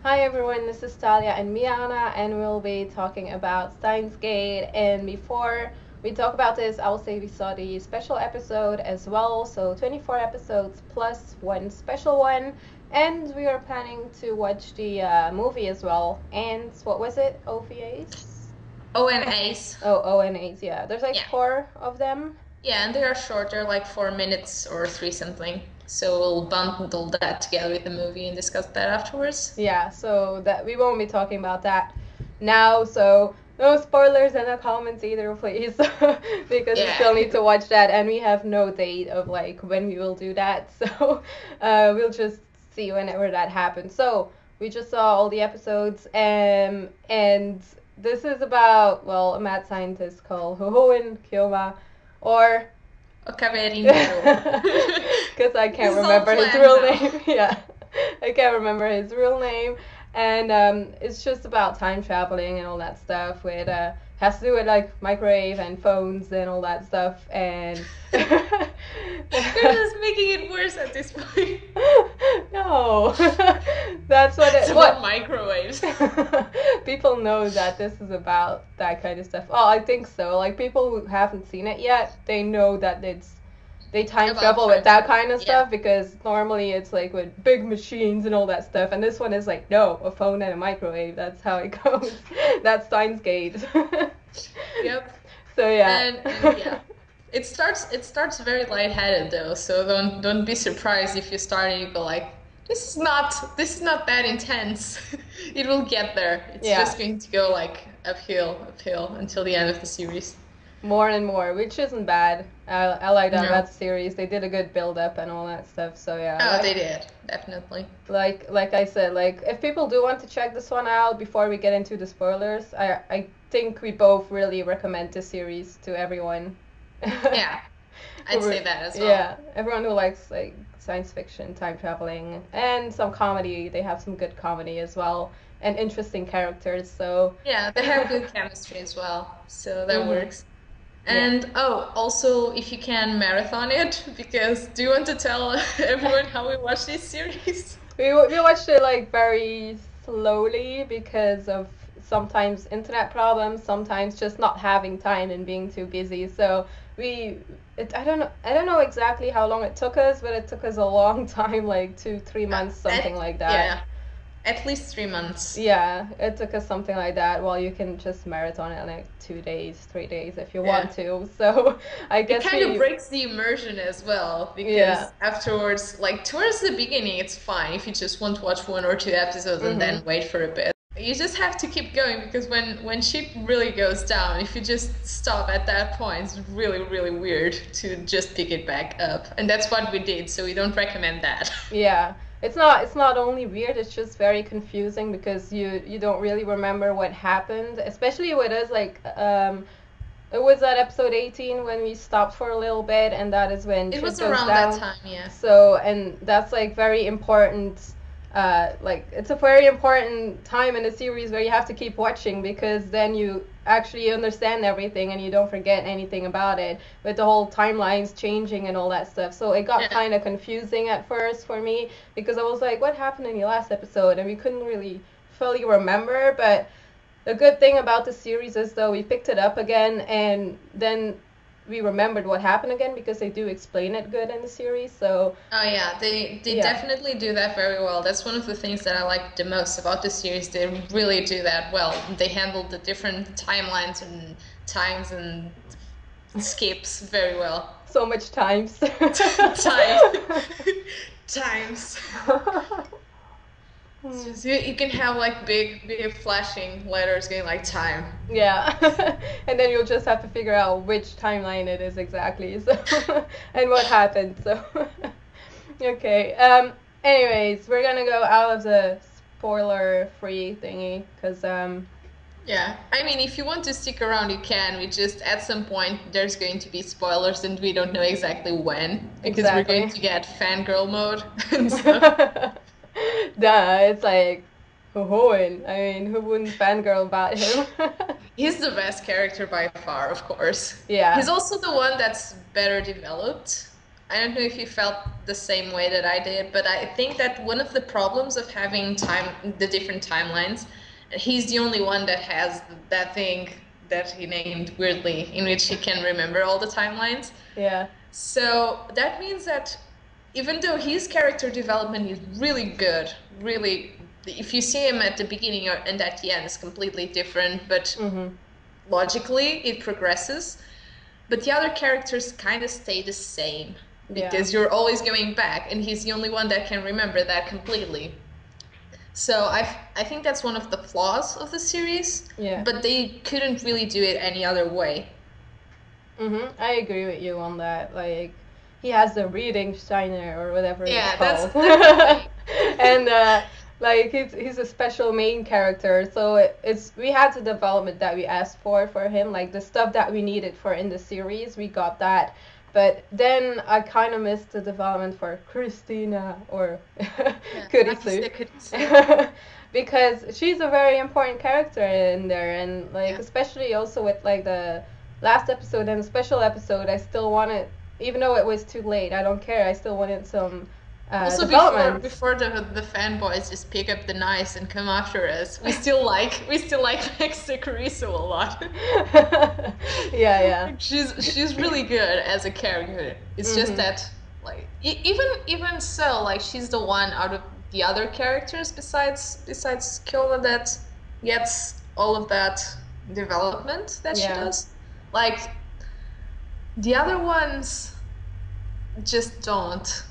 Hi everyone, this is Thalia and Miana, and we'll be talking about Steins Gate. And before we talk about this, I will say we saw the special episode as well, so 24 episodes plus one special one. And we are planning to watch the movie as well. And what was it? OVAs? ONAs. Oh, ONAs, yeah. There's like Yeah. four of them. Yeah, and they are short. They're like 4 minutes or three something. So we'll bundle that together with the movie and discuss that afterwards. Yeah, so that we won't be talking about that now, so no spoilers in the comments either, please. Because we still need to watch that, and we have no date of like when we will do that. So we'll just see whenever that happens. So we just saw all the episodes, and this is about, well, a mad scientist called Hohoen Kyoma, or Okaverindaro. because I can't remember his real name. Yeah, I can't remember his real name, and it's just about time traveling and all that stuff. With has to do with like microwave and phones and all that stuff, and They're just making it worse at this point. No, that's what it's what microwaves. People know that this is about that kind of stuff. Oh, I think so. Like people who haven't seen it yet, they know that they time travel with that kind of stuff, because normally it's like with big machines and all that stuff, and this one is like, no, a phone and a microwave. That's how it goes. That's Steins Gate. Yep. So yeah. And yeah. It starts very lightheaded though, so don't be surprised if you start and you go like, this is not that intense. It will get there. It's just going to go like uphill until the end of the series. More and more, which isn't bad. I like that about the series. They did a good build up and all that stuff. So yeah. Oh, they did, definitely. Like I said, like if people do want to check this one out before we get into the spoilers, I think we both really recommend this series to everyone. Yeah, I'd say that as well. Yeah, everyone who likes like science fiction, time traveling, and some comedy. They have some good comedy as well, and interesting characters. So yeah, they have good chemistry as well. So that works. And also if you can marathon it, because do you want to tell everyone how we watch this series? We watched it like very slowly because of sometimes internet problems, sometimes just not having time and being too busy. So I don't know exactly how long it took us, but it took us a long time, like 2-3 months, something like that. Yeah. At least 3 months. Yeah, it took us something like that. Well, you can just marathon it in like 2 days, 3 days if you want to. So I guess it kind of breaks the immersion as well, because afterwards, like towards the beginning, it's fine if you just want to watch 1 or 2 episodes and then wait for a bit. You just have to keep going, because when shit really goes down, if you just stop at that point, it's really, really weird to just pick it back up. And that's what we did, so we don't recommend that. Yeah. It's not only weird, it's just very confusing, because you don't really remember what happened, especially with us. Like it was at episode 18 when we stopped for a little bit, and that is when it was around that time. Yeah. So, and that's like very important. Like it's a very important time in the series where you have to keep watching, because then you actually understand everything and you don't forget anything about it, with the whole timelines changing and all that stuff. So it got kind of confusing at first for me, because I was like, what happened in the last episode? And we couldn't really fully remember. But the good thing about the series is, though, we picked it up again, and then we remembered what happened again, because they do explain it good in the series. So they definitely do that very well. That's one of the things that I like the most about the series. They really do that well. They handle the different timelines and times and skips very well. So much times. Times. Just, you can have like big flashing letters going like time. Yeah. And then you'll just have to figure out which timeline it is exactly. So and what happened. So okay. Anyways, we're gonna go out of the spoiler free thingy, because yeah, I mean, if you want to stick around, you can. We just, at some point, there's going to be spoilers, and we don't know exactly when, because we're going to get fangirl mode and stuff. Duh, it's like, Hohoen. I mean, who wouldn't fangirl about him? He's the best character by far, of course. Yeah. He's also the one that's better developed. I don't know if you felt the same way that I did, but I think that one of the problems of having the different timelines, he's the only one that has that thing that he named weirdly, in which he can remember all the timelines. Yeah. So that means that even though his character development is really good, really, if you see him at the beginning and at the end, it's completely different, but logically it progresses. But the other characters kind of stay the same because you're always going back, and he's the only one that can remember that completely. So I think that's one of the flaws of the series. Yeah. But they couldn't really do it any other way. I agree with you on that. Like, he has the reading Steiner or whatever it's called. That's and like he's a special main character, so we had the development that we asked for him, like the stuff that we needed for in the series, we got that. But then I kind of missed the development for Christina or Kurisu. Because she's a very important character in there, and like especially also with like the last episode and the special episode, I still wanted, even though it was too late, I don't care, I still wanted some also before the fanboys just pick up the knives and come after us, we still like Maxa Kurisu a lot. yeah. She's really good as a character. It's just that like even so, like she's the one out of the other characters besides Kyola that gets all of that development that she does. Like the other ones just don't.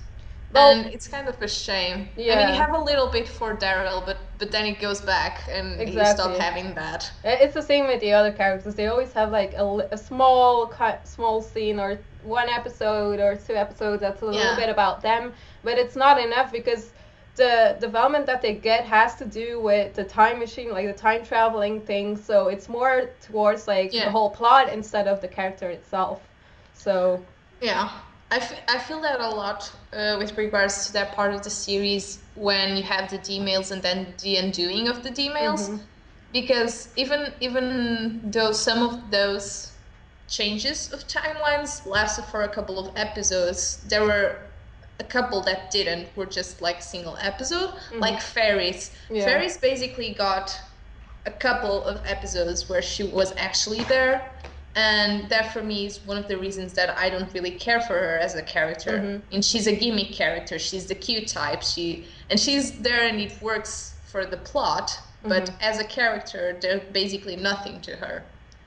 And it's kind of a shame. I mean, you have a little bit for Daryl, but then it goes back, and you stop having that. It's the same with the other characters. They always have like a small scene or one episode or two episodes that's a little bit about them, but it's not enough because the development that they get has to do with the time machine, like the time traveling thing. So it's more towards like the whole plot instead of the character itself. So yeah. I feel that a lot with regards to that part of the series when you have the D-mails and then the undoing of the D-mails. Because even though some of those changes of timelines lasted for a couple of episodes, there were a couple that didn't, were just like single episode, like Fairies. Fairies basically got a couple of episodes where she was actually there. And that for me is one of the reasons that I don't really care for her as a character. And she's a gimmick character. She's the cute type. She's there and it works for the plot. But as a character, there's basically nothing to her.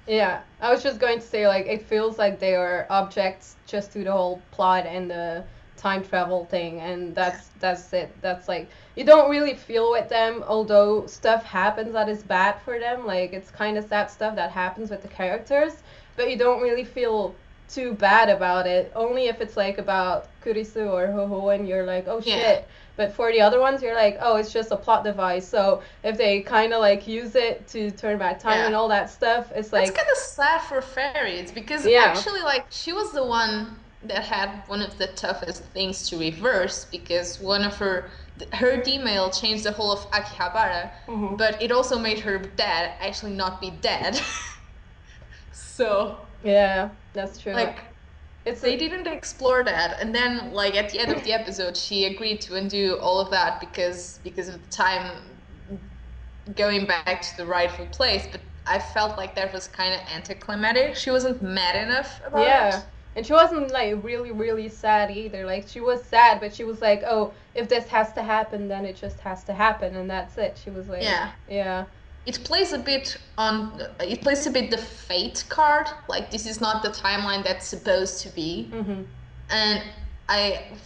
Yeah, I was just going to say, like, it feels like they are objects just to the whole plot and the time travel thing, and that's it. That's like, you don't really feel with them, although stuff happens that is bad for them. Like, it's kind of sad stuff that happens with the characters, but you don't really feel too bad about it. Only if it's like about Kurisu or Hoho and you're like, oh shit. But for the other ones, you're like, oh, it's just a plot device. So if they kind of like use it to turn back time and all that stuff, it's like... It's kind of sad for Fairies, because actually, like, she was the one that had one of the toughest things to reverse, because one of her D-mail changed the whole of Akihabara, but it also made her dad actually not be dead. So... Yeah, that's true. Like... They didn't explore that, and then like at the end of the episode she agreed to undo all of that because of the time going back to the rightful place, but I felt like that was kind of anticlimactic. She wasn't mad enough about it. And she wasn't like really, really sad either. Like, she was sad, but she was like, oh, if this has to happen, then it just has to happen, and that's it. She was like, yeah. It plays a bit the fate card. Like, this is not the timeline that's supposed to be. And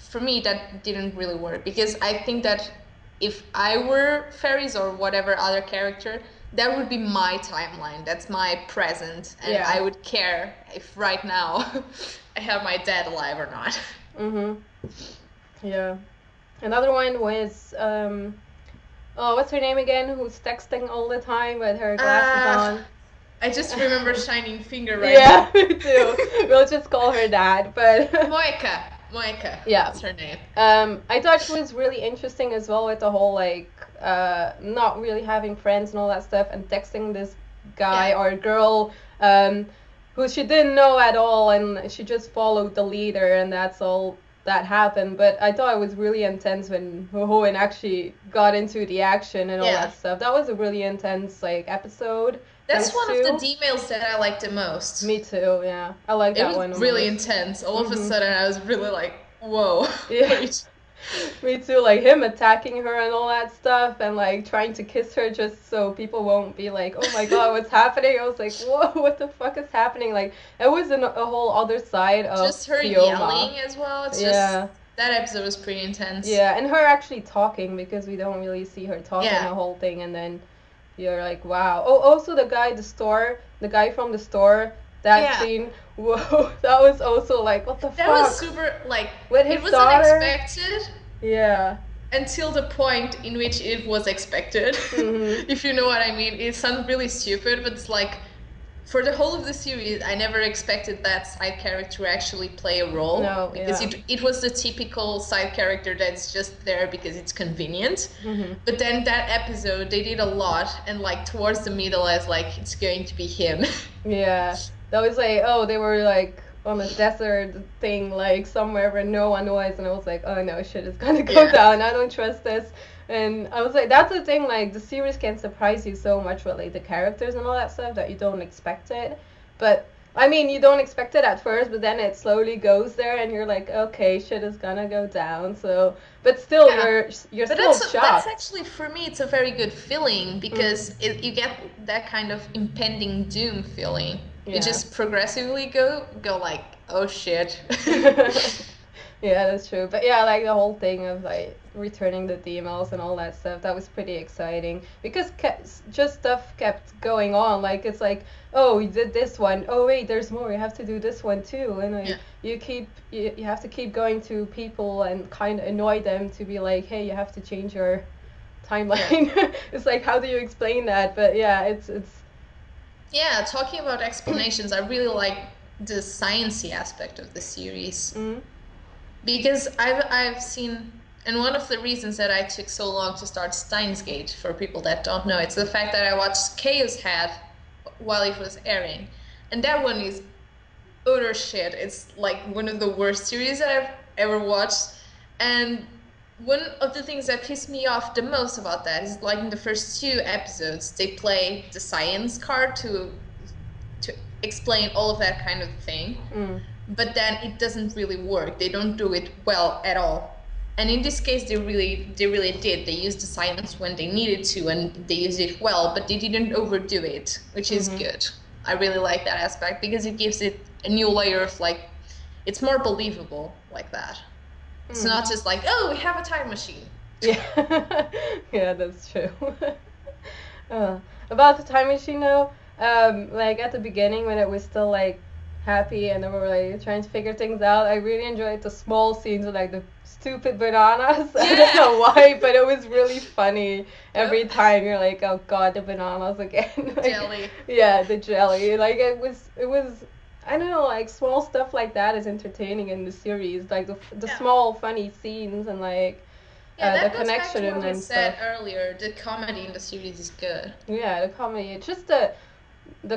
for me, that didn't really work, because I think that if I were Fairies or whatever other character, that would be my timeline. That's my present, and I would care if right now I have my dad alive or not. Yeah. Another one was oh, what's her name again? Who's texting all the time with her glasses on? I just remember Shining Finger right now. Yeah, me too. We'll just call her that. But Moeka. Yeah, that's her name. I thought she was really interesting as well with the whole like not really having friends and all that stuff, and texting this guy or girl who she didn't know at all, and she just followed the leader, and that's all that happened, but I thought it was really intense when Hohen actually got into the action and all that stuff. That was a really intense like episode. That's one of the details that I liked the most. Me too, yeah. I like that one. It was really intense. All of a sudden I was really like, whoa. Yeah. Me too, like him attacking her and all that stuff and like trying to kiss her just so people won't be like, oh my god, what's happening? I was like, whoa, what the fuck is happening? Like it was a whole other side of just her Fiona. Yelling as well. It's just that episode was pretty intense. Yeah, and her actually talking because we don't really see her talking the whole thing, and then you're like, wow. Oh, also the guy from the store, that scene, whoa, that was also like, what the fuck? That was super, like, with his it was daughter? unexpected. Yeah. Until the point in which it was expected, if you know what I mean. It sounds really stupid, but it's like, for the whole of the series, I never expected that side character to actually play a role. No, because it was the typical side character that's just there because it's convenient. But then that episode, they did a lot, and like towards the middle, I was like, it's going to be him. Yeah. That was like, oh, they were like on a desert thing, like somewhere where no one was, and I was like, oh no, shit is gonna go down. I don't trust this. And I was like, that's the thing, like the series can surprise you so much with like the characters and all that stuff that you don't expect it. But I mean, you don't expect it at first, but then it slowly goes there, and you're like, okay, shit is gonna go down. So, but still, you're still shocked. That's actually, for me, it's a very good feeling because you get that kind of impending doom feeling. You just progressively go like, oh shit. Yeah, that's true. But yeah, like the whole thing of like returning the emails and all that stuff, that was pretty exciting because just stuff kept going on. Like it's like, oh, we did this one. Oh wait, there's more. You have to do this one too. And like, you have to keep going to people and kind of annoy them to be like, hey, you have to change your timeline. It's like, how do you explain that? But yeah, it's. Yeah, talking about explanations, I really like the sciencey aspect of the series. Because I've seen, and one of the reasons that I took so long to start Steins Gate, for people that don't know, it's the fact that I watched Chaos Head while it was airing. And that one is utter shit. It's like one of the worst series that I've ever watched. And one of the things that pissed me off the most about that is like in the first 2 episodes, they play the science card to explain all of that kind of thing. But then it doesn't really work. They don't do it well at all. And in this case, they really did. They used the science when they needed to, and they used it well, but they didn't overdo it, which is good. I really like that aspect because it gives it a new layer of like, it's more believable like that. It's not just like, oh, we have a time machine. Yeah, yeah, that's true. About the time machine though, like at the beginning when it was still like happy and they were like trying to figure things out, I really enjoyed the small scenes with like the stupid bananas. I don't know why, but it was really funny every time. You're like, oh god, the bananas again. Like, jelly. Yeah, the jelly. Like it was I don't know, like small stuff like that is entertaining in the series, like the small funny scenes and like the connection and stuff. Yeah, that goes back to what we said earlier. The comedy in the series is good. Yeah, the comedy, just the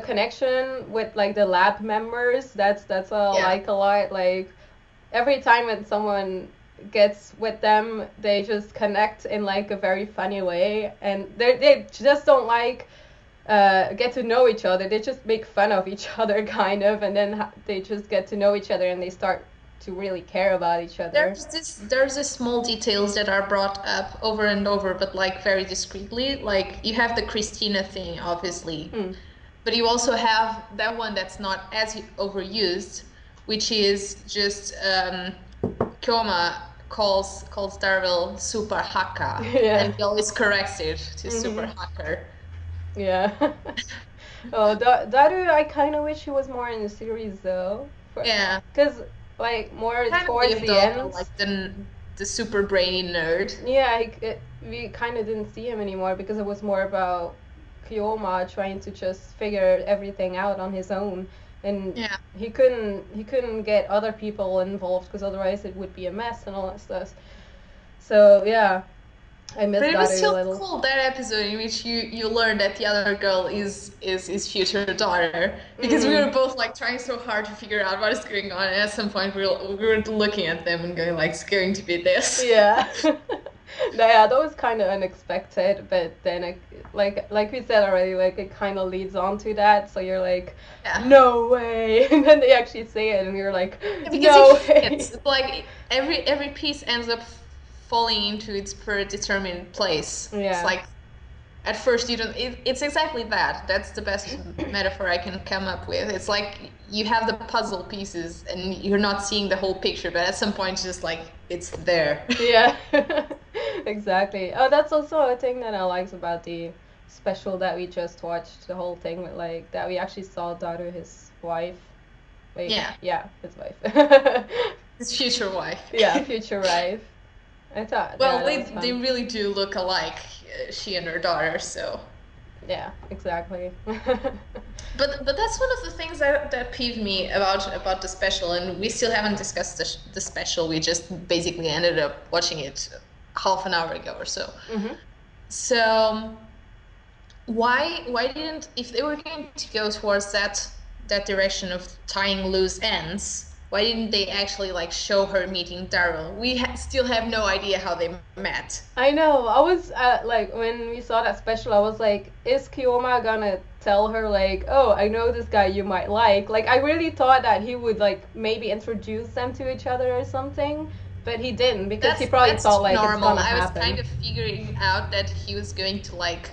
connection with like the lab members. That's what I like a lot. Like every time when someone gets with them, they just connect in like a very funny way, and they just don't like. Get to know each other. They just make fun of each other, kind of, and then they just get to know each other, and they start to really care about each other. There's this small details that are brought up over and over, but like very discreetly. Like you have the Christina thing, obviously, but you also have that one that's not as overused, which is just Kyoma calls Darryl super hacker, and he always corrects it to super hacker. Yeah. Oh, Daru, I kind of wish he was more in the series though. Because like more kind towards the end, like the super brainy nerd. Yeah, we kind of didn't see him anymore because it was more about Kyoma trying to just figure everything out on his own, and he couldn't get other people involved because otherwise it would be a mess and all that stuff. So yeah. I miss But it was Daru a still little. cool, that episode in which you learn that the other girl is his future daughter, because we were both like trying so hard to figure out what is going on, and at some point we were looking at them and going like, it's going to be this. Yeah. Yeah, that was kind of unexpected, but then like we said already, like it kind of leads on to that, so you're like, Yeah. no way, and then they actually say it, and you're like, Because no it way. fits. Like every piece ends up falling into its predetermined place. Yeah. It's like at first you don't. It's exactly that. That's the best metaphor I can come up with. It's like you have the puzzle pieces and you're not seeing the whole picture, but at some point it's just like it's there. Yeah. Exactly. Oh, that's also a thing that I liked about the special that we just watched. The whole thing with like that we actually saw Daru, his wife. Wait, Yeah. his wife. His future wife. Yeah, future wife. I thought. Well, yeah, that was they fun. really do look alike, she and her daughter. So. Yeah, exactly. But that's one of the things that peeved me about the special, and we still haven't discussed the special. We just basically ended up watching it half an hour ago or so. So why didn't, if they were going to go towards that direction of tying loose ends, why didn't they actually like show her meeting Daryl? We still have no idea how they met. I know. I was like, when we saw that special, I was like, is Kiyoma gonna tell her like, oh, I know this guy you might like? Like, I really thought that he would like maybe introduce them to each other or something, but he didn't, because he probably thought like normal. it's gonna I was happen. kind of figuring out that he was going to like,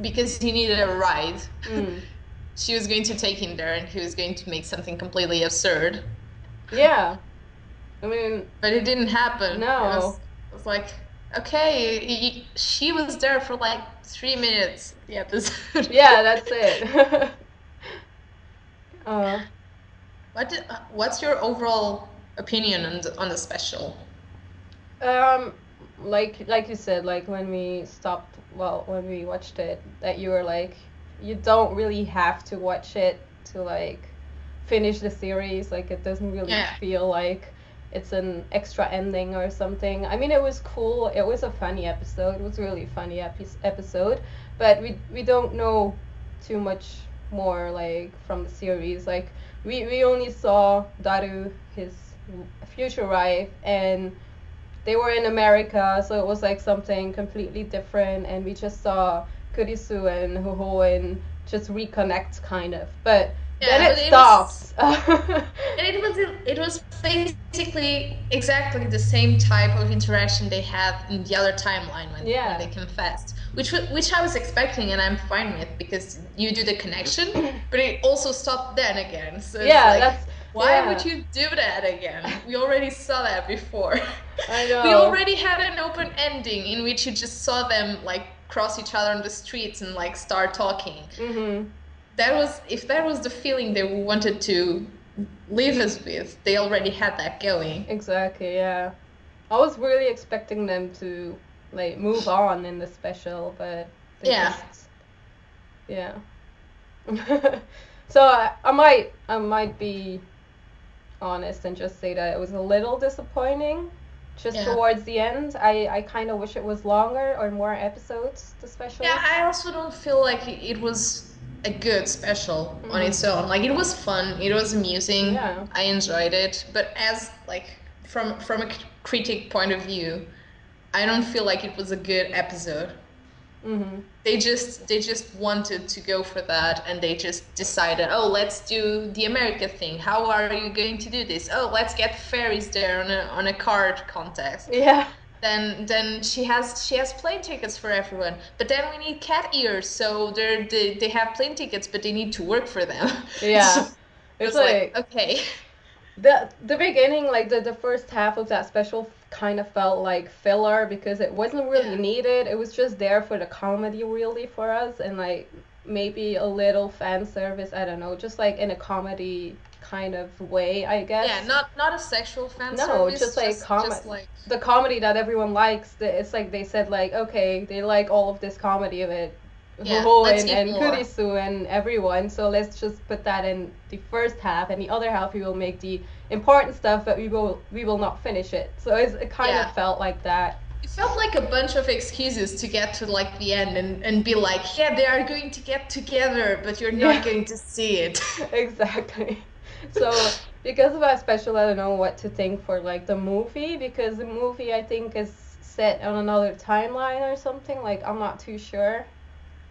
because he needed a ride. She was going to take him there, and he was going to make something completely absurd. Yeah. I mean, but it didn't happen. No. It was like, okay, she was there for like 3 minutes. The episode. Yeah, that's it. What's your overall opinion on the special? Like you said, like when we watched it, that you were like, you don't really have to watch it to like finish the series. Like it doesn't really feel like it's an extra ending or something. I mean, it was cool. It was a funny episode. It was really funny episode, but we don't know too much more like from the series. Like we only saw Daru, his future wife, and they were in America, so it was like something completely different, and we just saw Kurisu and Hohoen just reconnect kind of. But then it stops. And it was basically exactly the same type of interaction they had in the other timeline when they confessed, which I was expecting, and I'm fine with, because you do the connection, but it also stopped then again. So why would you do that again? We already saw that before. I know. We already had an open ending in which you just saw them like cross each other on the streets and like start talking. If that was the feeling they wanted to leave us with, they already had that going. Exactly, yeah. I was really expecting them to like move on in the special, but So I might be honest and just say that it was a little disappointing just towards the end. I kind of wish it was longer or more episodes, the special. Yeah, I also don't feel like it was a good special on its own. Like, it was fun, it was amusing, I enjoyed it, but as like from a critic point of view, I don't feel like it was a good episode. They just wanted to go for that, and they just decided, oh, let's do the America thing. How are you going to do this? Oh, let's get fairies there on a card contest. Yeah. Then she has plane tickets for everyone, but then we need cat ears, so they have plane tickets, but they need to work for them. Yeah. So it's like okay. The beginning, like the first half of that special kind of felt like filler, because it wasn't really needed. It was just there for the comedy really for us, and like maybe a little fan service, I don't know, just like in a comedy kind of way, I guess. Yeah, not a sexual fan service. No, just like the comedy that everyone likes. It's like they said like, okay, they like all of this comedy of it. And Kurisu and everyone, so let's just put that in the first half, and the other half we will make the important stuff, but we will not finish it. So it kind of felt like that. It felt like a bunch of excuses to get to like the end and be like, yeah, they are going to get together, but you're not going to see it. Exactly. So because of that special, I don't know what to think for like the movie, because the movie I think is set on another timeline or something. Like I'm not too sure.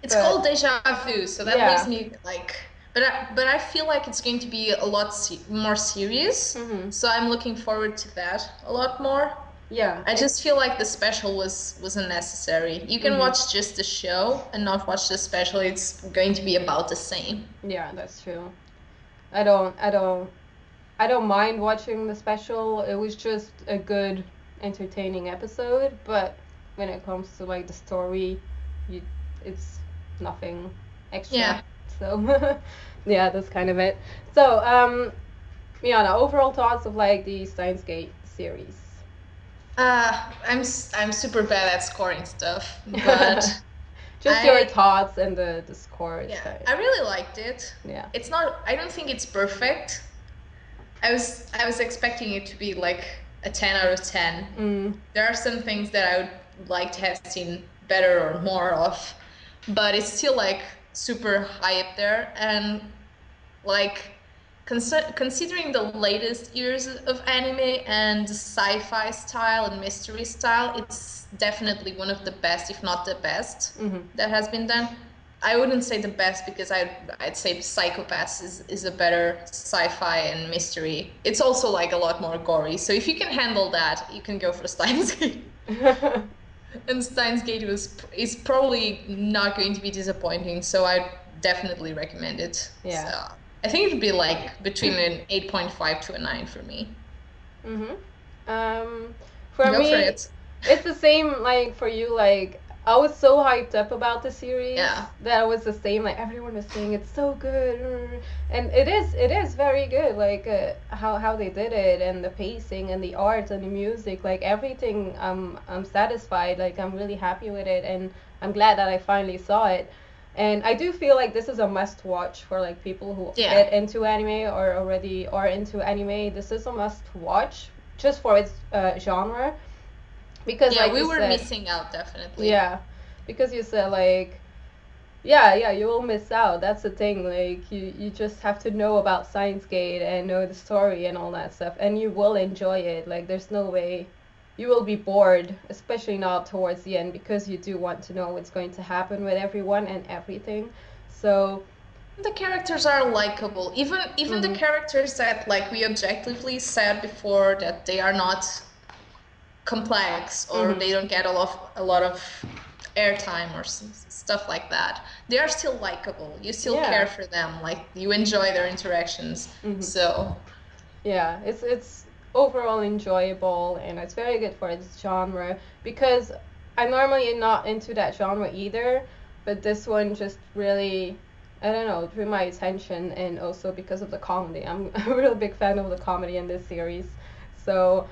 It's called Deja Vu, so that Yeah. leaves me like, but I feel like it's going to be a lot more serious. So I'm looking forward to that a lot more. Yeah. I just feel like the special was unnecessary. You can watch just the show and not watch the special. It's going to be about the same. Yeah, that's true. I don't mind watching the special. It was just a good, entertaining episode. But when it comes to like the story, it's nothing extra. Yeah. So yeah, that's kind of it. So Miana, overall thoughts of like the Steins Gate series? I'm super bad at scoring stuff, but just your thoughts and the score. Yeah, I really liked it. Yeah. It's not. I don't think it's perfect. I was expecting it to be like a 10 out of 10. There are some things that I would like to have seen better or more of, but it's still like super high up there, and like considering the latest years of anime and sci-fi style and mystery style, it's definitely one of the best, if not the best, that has been done. I wouldn't say the best, because I'd say Psychopaths is a better sci-fi and mystery. It's also like a lot more gory, so if you can handle that, you can go for Steins Gate. And Steins Gate is probably not going to be disappointing, so I definitely recommend it. Yeah. So I think it would be like between an 8.5 to a 9 for me. For Go me, for it. It's the same like for you. Like I was so hyped up about the series that I was the same. Like everyone was saying it's so good, and it is very good. Like how they did it, and the pacing and the art and the music, like everything. I'm satisfied. Like I'm really happy with it, and I'm glad that I finally saw it. And I do feel like this is a must watch for like people who get into anime or already are into anime. This is a must watch just for its genre. Because like we you were said, missing out, definitely. Yeah, because you said like, yeah, you will miss out. That's the thing. Like you just have to know about Steins Gate and know the story and all that stuff, and you will enjoy it. Like there's no way you will be bored, especially not towards the end, because you do want to know what's going to happen with everyone and everything. So the characters are likable. Even the characters that like we objectively said before that they are not complex or they don't get a lot of airtime or stuff like that, they are still likable. You still care for them. Like you enjoy their interactions. So yeah, it's overall enjoyable, and it's very good for its genre, because I'm normally not into that genre either, but this one just really, I don't know, drew my attention, and also because of the comedy. I'm a real big fan of the comedy in this series. So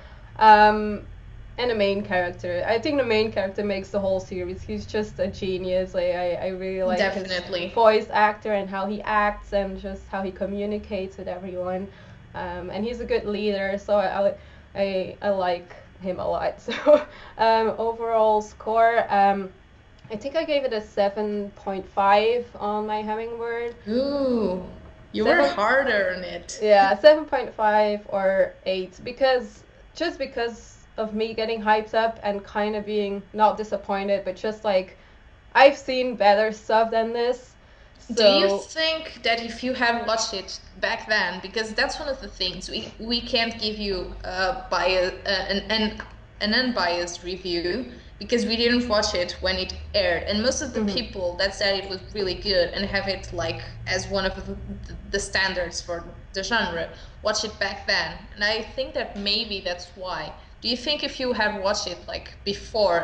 and the main character, I think the main character makes the whole series. He's just a genius. Like I really like his voice actor and how he acts and just how he communicates with everyone. And he's a good leader, so I like him a lot. So overall score, I think I gave it a 7.5 on my Hummingbird. Ooh, you were harder on it. Yeah, 7.5 or 8, because of me getting hyped up and kind of being not disappointed, but just like I've seen better stuff than this. So, do you think that if you had watched it back then, because that's one of the things, we can't give you an unbiased review because we didn't watch it when it aired, and most of the people that said it was really good and have it like as one of the standards for the genre watch it back then, and I think that maybe that's why. Do you think if you had watched it like before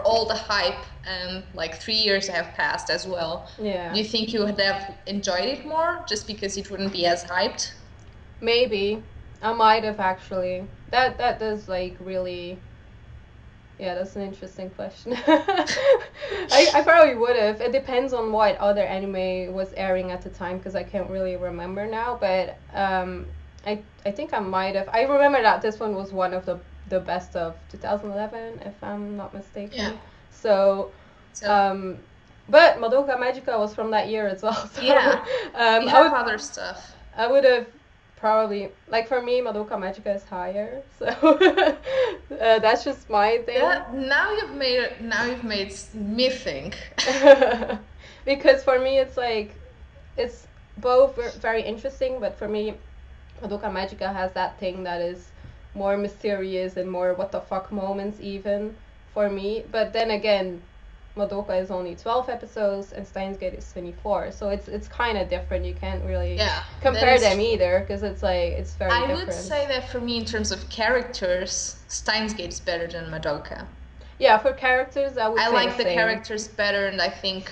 all the hype and like 3 years have passed as well, do you think you would have enjoyed it more just because it wouldn't be as hyped? Maybe. I might have actually. That does like really. Yeah, that's an interesting question. I probably would have. It depends on what other anime was airing at the time, because I can't really remember now. But I think I might have. I remember that this one was one of the the best of 2011, if I'm not mistaken. Yeah. So, but Madoka Magica was from that year as well. So, Yeah. We have other stuff. I would have probably, like, for me, Madoka Magica is higher. So that's just my thing. Now you've made me think. Because for me, it's like, it's both very interesting, but for me, Madoka Magica has that thing that is more mysterious and more what the fuck moments even for me. But then again, Madoka is only 12 episodes and Steins Gate is 24, so it's kind of different. You can't really compare them either, because it's like, it's very different. I would say that for me, in terms of characters, Steins Gate is better than Madoka. Yeah, for characters, I would say I like the characters better, and I think,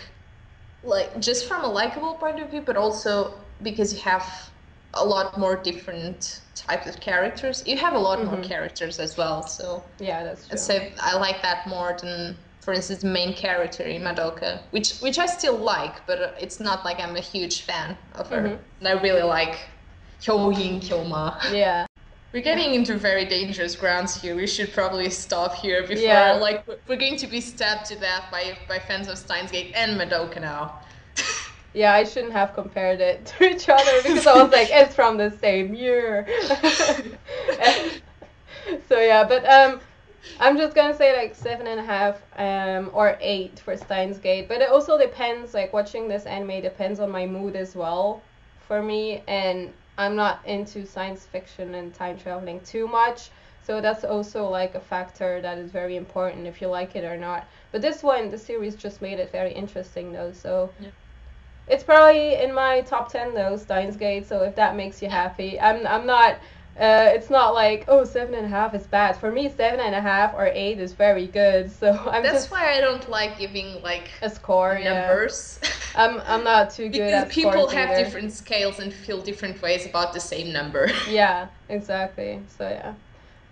like, just from a likable point of view, but also because you have a lot more different types of characters. You have a lot more characters as well, so yeah, that's true. So I like that more than, for instance, the main character in Madoka, which I still like, but it's not like I'm a huge fan of her. And I really like Hyohin Kyoma. Yeah. We're getting into very dangerous grounds here. We should probably stop here before, like, we're going to be stabbed to death by fans of Steins Gate and Madoka now. Yeah, I shouldn't have compared it to each other, because I was like, it's from the same year. So yeah, but I'm just gonna say like 7.5 or 8 for Steins Gate. But it also depends, like, watching this anime depends on my mood as well for me, and I'm not into science fiction and time traveling too much. So that's also like a factor that is very important if you like it or not. But this series just made it very interesting though, so it's probably in my top 10 though, Steins Gate, so if that makes you happy. I'm not, it's not like, oh, 7.5 is bad. For me, 7.5 or 8 is very good, so That's why I don't like giving, like, a score, numbers. I'm not too good at because people have either. different scales and feel different ways about the same number. Yeah, exactly, so yeah.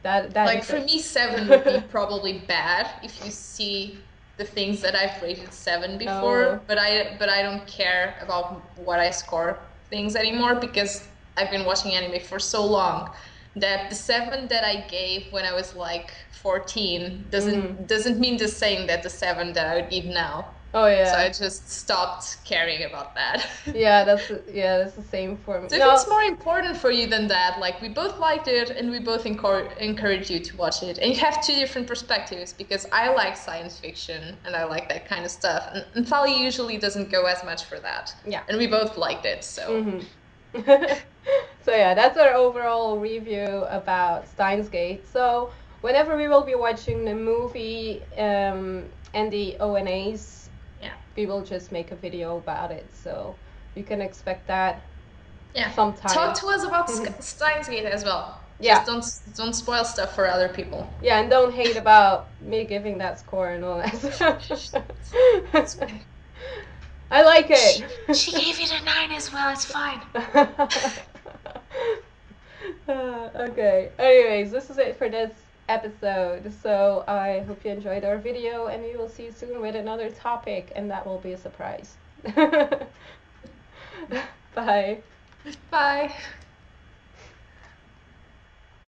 That like, for me, 7 would be probably bad if you see the things that I've rated 7 before, but I don't care about what I score things anymore, because I've been watching anime for so long that the 7 that I gave when I was like 14 doesn't mean the same that the 7 that I would give now. Oh yeah. So I just stopped caring about that. Yeah, that's the same for me. So if it's more important for you than that, like, we both liked it and we both encourage you to watch it, and you have 2 different perspectives, because I like science fiction and I like that kind of stuff, and Thalia usually doesn't go as much for that. Yeah. And we both liked it, so. So yeah, that's our overall review about Steins Gate. So whenever we will be watching the movie and the ONAs, we will just make a video about it, so you can expect that sometime. Talk to us about Steins Gate as well. Yeah. Just don't spoil stuff for other people. Yeah, and don't hate about me giving that score and all that. I like it. She gave it a 9 as well, it's fine. Okay, anyways, this is it for this episode, so I hope you enjoyed our video, and we will see you soon with another topic, and that will be a surprise. Bye. Bye.